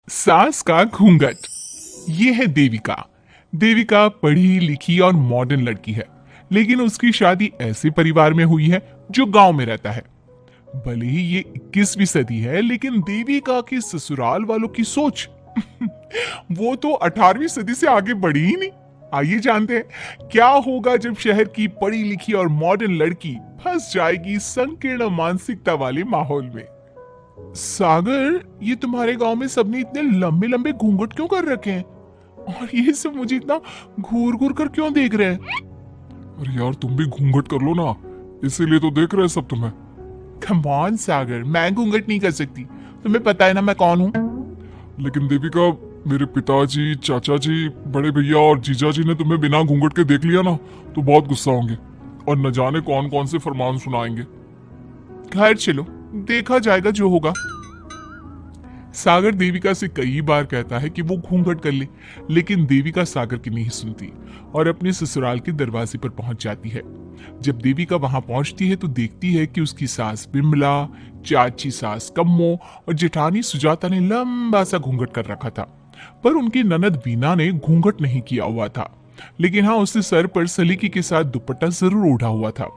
सास का घूंघट। ये है देविका। देविका पढ़ी लिखी और मॉडर्न लड़की है, लेकिन उसकी शादी ऐसे परिवार में हुई है जो गांव में रहता है। भले ही ये 21वीं सदी है, लेकिन देविका के ससुराल वालों की सोच वो तो 18वीं सदी से आगे बढ़ी ही नहीं। आइए जानते हैं क्या होगा जब शहर की पढ़ी लिखी और मॉडर्न लड़की फंस जाएगी संकीर्ण मानसिकता वाले माहौल में। सागर, ये तुम्हारे गांव में सबने इतने लंबे लंबे घूंघट क्यों कर रखे हैं? और ये सब मुझे इतना घूर घूर कर क्यों देख रहे हैं? अरे यार, तुम भी घूंघट कर लो ना, इसीलिए तो देख रहे हैं सब तुम्हें। कम ऑन सागर, मैं घूंघट नहीं कर सकती। तुम्हें पता है ना मैं कौन हूँ। लेकिन देविका, मेरे पिताजी, चाचा जी, बड़े भैया और जीजा जी ने तुम्हें बिना घूंघट के देख लिया ना तो बहुत गुस्सा होंगे और न जाने कौन कौन से फरमान सुनाएंगे। खैर चलो, देखा जाएगा जो होगा। सागर देविका से कई बार कहता है कि वो घूंघट कर ले, लेकिन देविका सागर की नहीं सुनती और अपने ससुराल के दरवाजे पर पहुंच जाती है। जब देविका वहां पहुंचती है तो देखती है कि उसकी सास बिमला, चाची सास कम्मो और जेठानी सुजाता ने लंबा सा घूंघट कर रखा था, पर उनकी ननद वीना ने घूंघट नहीं किया हुआ था। लेकिन हाँ, उसने सर पर सलीके के साथ दुपट्टा जरूर ओढ़ा हुआ था।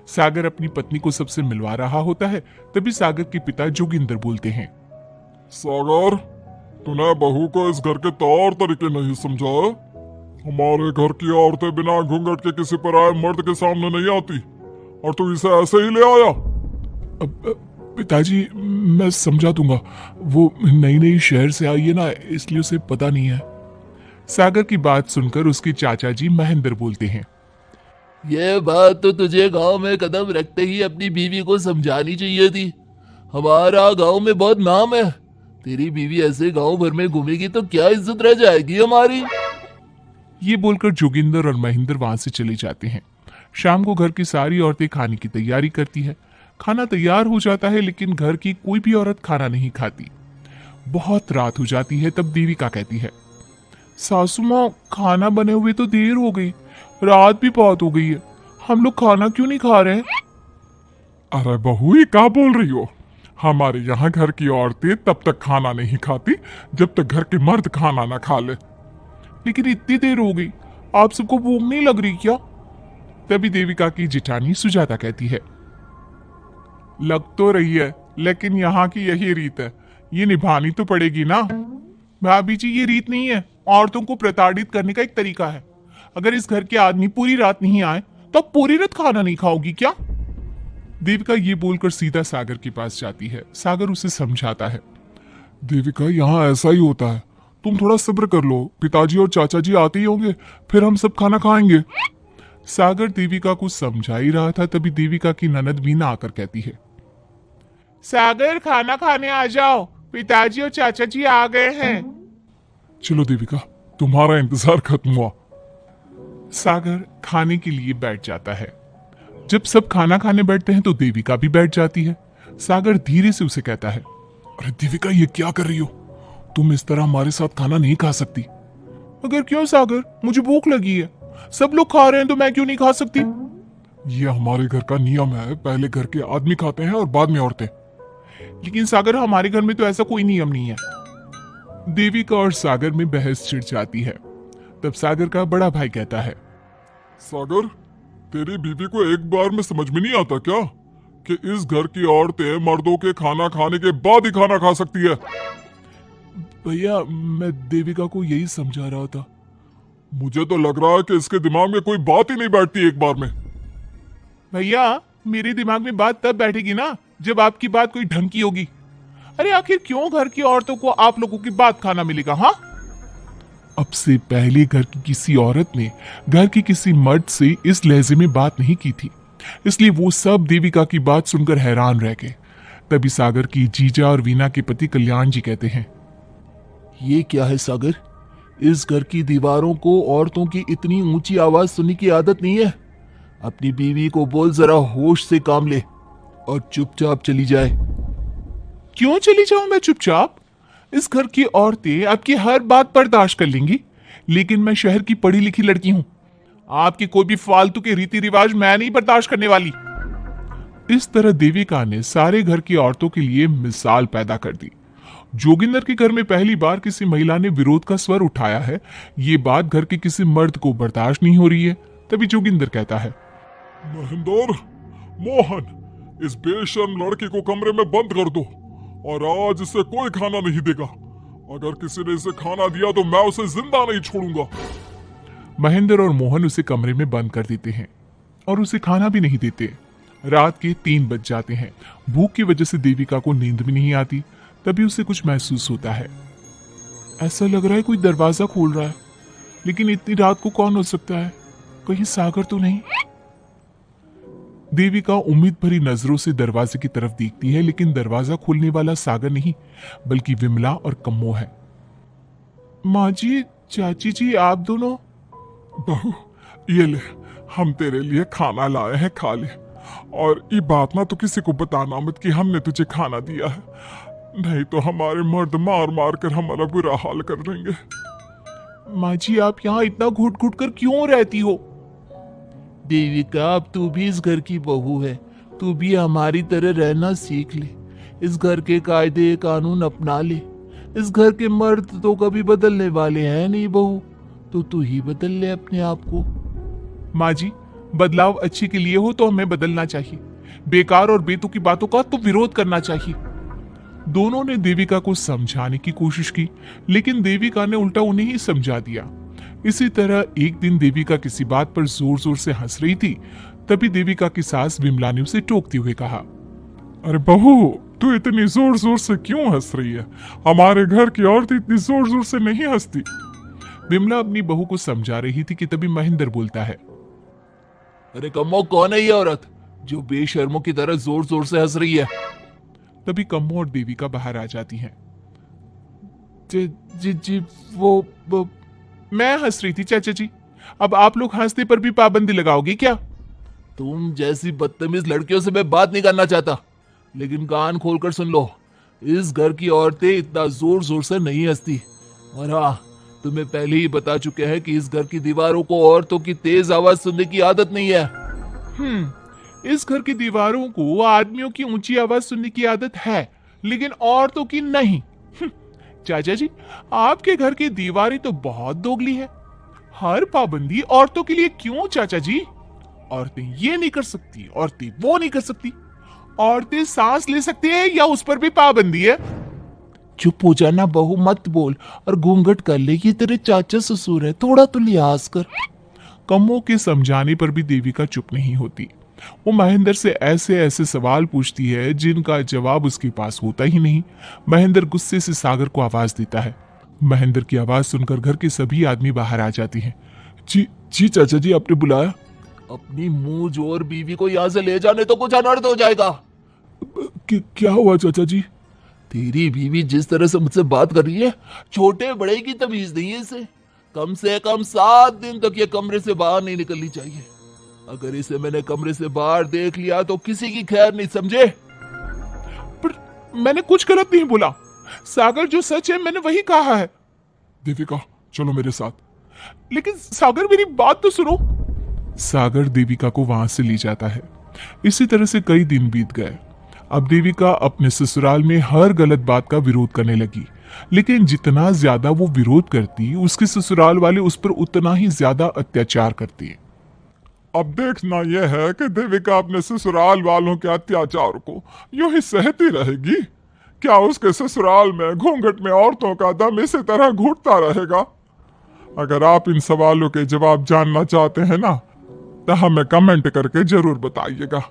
सागर अपनी पत्नी को सबसे मिलवा रहा होता है, तभी सागर के पिता जोगिंदर बोलते हैं, सागर, तूने बहू को इस घर के तौर तरीके नहीं समझा। हमारे घर की औरतें बिना घूंघट के किसी पर आए मर्द के सामने नहीं आती, और तू इसे ऐसे ही ले आया। पिताजी, मैं समझा दूंगा। वो नई नई शहर से आई है ना, इसलिए उसे पता नहीं है। सागर की बात सुनकर उसके चाचा जी महेंद्र बोलते हैं, ये बात तो तुझे गांव में कदम रखते ही अपनी बीवी को समझानी चाहिए थी। हमारा गांव में बहुत नाम है। तेरी बीवी ऐसे गांव भर में घूमेगी तो क्या इज्जत रह जाएगी हमारी। ये बोलकर जोगिंदर और महेंद्र वहां से चले जाते हैं। शाम को घर की सारी औरतें खाने की तैयारी करती है। खाना तैयार हो जाता है, लेकिन घर की कोई भी औरत खाना नहीं खाती। बहुत रात हो जाती है, तब देविका कहती है, सासू माँ, खाना बने हुए तो देर हो गई, रात भी बहुत हो गई है, हम लोग खाना क्यों नहीं खा रहे हैं? अरे बहू, ये क्या बोल रही हो? हमारे यहाँ घर की औरतें तब तक खाना नहीं खाती जब तक घर के मर्द खाना ना खा ले। लेकिन इतनी देर हो गई, आप सबको भूख नहीं लग रही क्या? तभी देविका की जिठानी सुजाता कहती है, लग तो रही है, लेकिन यहाँ की यही रीत है, ये निभानी तो पड़ेगी ना। भाभी जी, ये रीत नहीं है, औरतों को प्रताड़ित करने का एक तरीका है। अगर इस घर के आदमी पूरी रात नहीं आए तो आप पूरी रात खाना नहीं खाओगी क्या? देविका ये बोलकर सीधा सागर के पास जाती है। सागर उसे समझाता है, देविका, यहाँ ऐसा ही होता है, तुम थोड़ा सब्र कर लो, पिताजी और चाचा जी आते ही होंगे, फिर हम सब खाना खाएंगे। सागर देविका को समझा ही रहा था, तभी देविका की ननद वीना आकर कहती है, सागर, खाना खाने आ जाओ, पिताजी और चाचा जी आ गए हैं। चलो देविका, तुम्हारा इंतजार खत्म हुआ। सागर खाने के लिए बैठ जाता है। जब सब खाना खाने बैठते हैं तो देविका भी बैठ जाती है। सागर धीरे से उसे कहता है, अरे देविका, ये क्या कर रही हो? तुम इस तरह हमारे साथ खाना नहीं खा सकती। अगर क्यों सागर, मुझे भूख लगी है, सब लोग खा रहे हैं तो मैं क्यों नहीं खा सकती? ये हमारे घर का नियम है, पहले घर के आदमी खाते हैं और बाद में औरतें। लेकिन सागर, हमारे घर में तो ऐसा कोई नियम नहीं है। देविका और सागर में बहस छिड़ जाती है। तब सागर का बड़ा भाई कहता है, सागर, तेरी बीवी को एक बार में समझ में नहीं आता क्या कि इस घर की औरतें मर्दों के खाना खाने के बाद ही खाना खा सकती है? भैया, मैं देविका को यही समझा रहा था। मुझे तो लग रहा है कि इसके दिमाग में कोई बात ही नहीं बैठती एक बार में। भैया, मेरे दिमाग में बात तब बैठेगी ना जब आपकी बात कोई ढंग की होगी। अरे आखिर क्यों घर की औरतों को आप लोगों की बात खाना मिलेगा? हाँ, अब से पहले घर की किसी औरत ने घर के किसी मर्द से इस लहजे में बात नहीं की थी, इसलिए वो सब देविका की बात सुनकर हैरान रह गए। तभी सागर की जीजा और वीना के पति कल्याण जी कहते हैं, ये क्या है सागर? इस घर की दीवारों को औरतों की इतनी ऊंची आवाज सुनने की आदत नहीं है। अपनी बीवी को बोल जरा होश से काम ले और चुपचाप चली जाए। क्यों चली जाऊं मैं चुपचाप? इस घर की औरतें आपकी हर बात बर्दाश्त कर लेंगी, लेकिन मैं शहर की पढ़ी लिखी लड़की हूं। आपके कोई भी फालतू के रीति रिवाज मैं नहीं बर्दाश्त करने वाली। इस तरह देविका ने सारे घर की औरतों के लिए मिसाल पैदा कर दी। जोगिंदर के घर में पहली बार किसी महिला ने विरोध का स्वर उठाया है। ये बात घर के किसी मर्द को बर्दाश्त नहीं हो रही है। तभी जोगिंदर कहता है, महेंद्र, मोहन, इस बेशर्म लड़की को कमरे में बंद कर दो और आज इसे कोई खाना नहीं देगा। अगर किसी ने इसे खाना दिया तो मैं उसे जिंदा नहीं छोड़ूंगा। महेंद्र और मोहन उसे कमरे में बंद कर देते हैं और उसे खाना भी नहीं देते। रात के 3 बज जाते हैं। भूख की वजह से देविका को नींद भी नहीं आती। तभी उसे कुछ महसूस होता है। ऐसा लग रहा है कोई दरवाजा खोल रहा है, लेकिन इतनी रात को कौन हो सकता है? कहीं सागर तो नहीं? देविका उम्मीद भरी नजरों से दरवाजे की तरफ देखती है, लेकिन दरवाजा खोलने वाला सागर नहीं बल्कि विमला और कम्मो है। माँ जी, चाची जी, आप दोनों। बहू, ये ले, हम तेरे लिए खाना लाए हैं, खा ले। और ये बात ना तो किसी को बताना मत कि हमने तुझे खाना दिया है, नहीं तो हमारे मर्द मार मार कर हमारा बुरा हाल कर देंगे। माँ जी, आप यहाँ इतना घुट घुट कर क्यों रहती हो? देविका, अब तू भी इस घर की बहू है। तू भी हमारी तरह रहना सीख ले। इस घर के कायदे कानून अपना ले। इस घर के मर्द तो कभी बदलने वाले हैं नहीं बहू, तो तू ही बदल ले अपने आप को। माँ जी, बदलाव अच्छे के लिए हो तो हमें बदलना चाहिए। बेकार और बेतुकी बातों का तो विरोध करना चाहिए। दोनों ने देविका को समझाने की कोशिश की, लेकिन देविका ने उल्टा उन्हें ही समझा दिया। इसी तरह एक दिन देविका किसी बात पर जोर जोर से हंस रही थी। तभी देविका की सास विमला ने उसे टोकते हुए कहा, अरे बहू, तू इतनी जोर जोर से क्यों हंस रही है? हमारे घर की औरत इतनी जोर जोर से नहीं हंसती। विमला अपनी बहू को समझा रही थी कि तभी महेंद्र बोलता है, अरे कम्मो, कौन है ये औरत जो बेशर्मों की तरह जोर जोर से हंस रही है? तभी कम्मो और देविका बाहर आ जाती हैं। जी जी जी, वो मैं हंस रही थी चाचा जी। अब आप लोग हंसने पर भी पाबंदी लगाओगे क्या? तुम जैसी बदतमीज लड़कियों से मैं बात नहीं करना चाहता, लेकिन कान खोलकर सुन लो, इस घर की औरतें इतना जोर जोर से नहीं हंसती। और हाँ, तुम्हें पहले ही बता चुके हैं कि इस घर की दीवारों को औरतों की तेज आवाज सुनने की आदत नहीं है। इस घर की दीवारों को आदमियों की ऊंची आवाज सुनने की आदत है, लेकिन औरतों की नहीं। चाचा जी, आपके घर की दीवारें तो बहुत दोगली है। हर पाबंदी औरतों के लिए क्यों चाचा जी? औरतें ये नहीं कर सकती, औरतें वो नहीं कर सकती। औरतें सांस ले सकती है या उस पर भी पाबंदी है? चुप हो जाना बहू, मत बोल और घूंघट कर ले। ये तेरे चाचा ससुर है, थोड़ा तो लिहाज कर। कम्मो के समझाने पर भी देविका चुप नहीं होती। वो महेंद्र से ऐसे ऐसे सवाल पूछती है जिनका जवाब उसके पास होता ही नहीं। महेंद्र गुस्से से सागर को आवाज देता है। महेंद्र की आवाज सुनकर घर के सभी आदमी बाहर आ जाते हैं। जी जी चाचा जी, आपने बुलाया? अपनी मुंह जोर बीवी को यहाँ से ले जाने तो कुछ अनर्थ हो जाएगा। क्या हुआ चाचा जी? तेरी बीवी जिस तरह से मुझसे बात कर रही है, छोटे बड़े की तमीज नहीं है इसे। कम से कम 7 दिन तक ये कमरे से बाहर नहीं निकलनी चाहिए। अगर इसे मैंने कमरे से बाहर देख लिया तो किसी की खैर नहीं, समझे? पर मैंने कुछ गलत नहीं बोला। सागर, जो सच है मैंने वही कहा है। देविका, चलो मेरे साथ। लेकिन सागर, मेरी बात तो सुनो। सागर देविका को वहां से ले जाता है। इसी तरह से कई दिन बीत गए। अब देविका अपने ससुराल में हर गलत बात का विरोध करने लगी, लेकिन जितना ज्यादा वो विरोध करती, उसके ससुराल वाले उस पर उतना ही ज्यादा अत्याचार करते। अब देखना यह है कि देविका अपने ससुराल वालों के अत्याचार को यूं ही सहती रहेगी। क्या उसके ससुराल में घूंघट में औरतों का दम इसी तरह घुटता रहेगा? अगर आप इन सवालों के जवाब जानना चाहते हैं ना, तो हमें कमेंट करके जरूर बताइएगा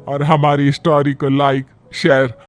और हमारी स्टोरी को लाइक, शेयर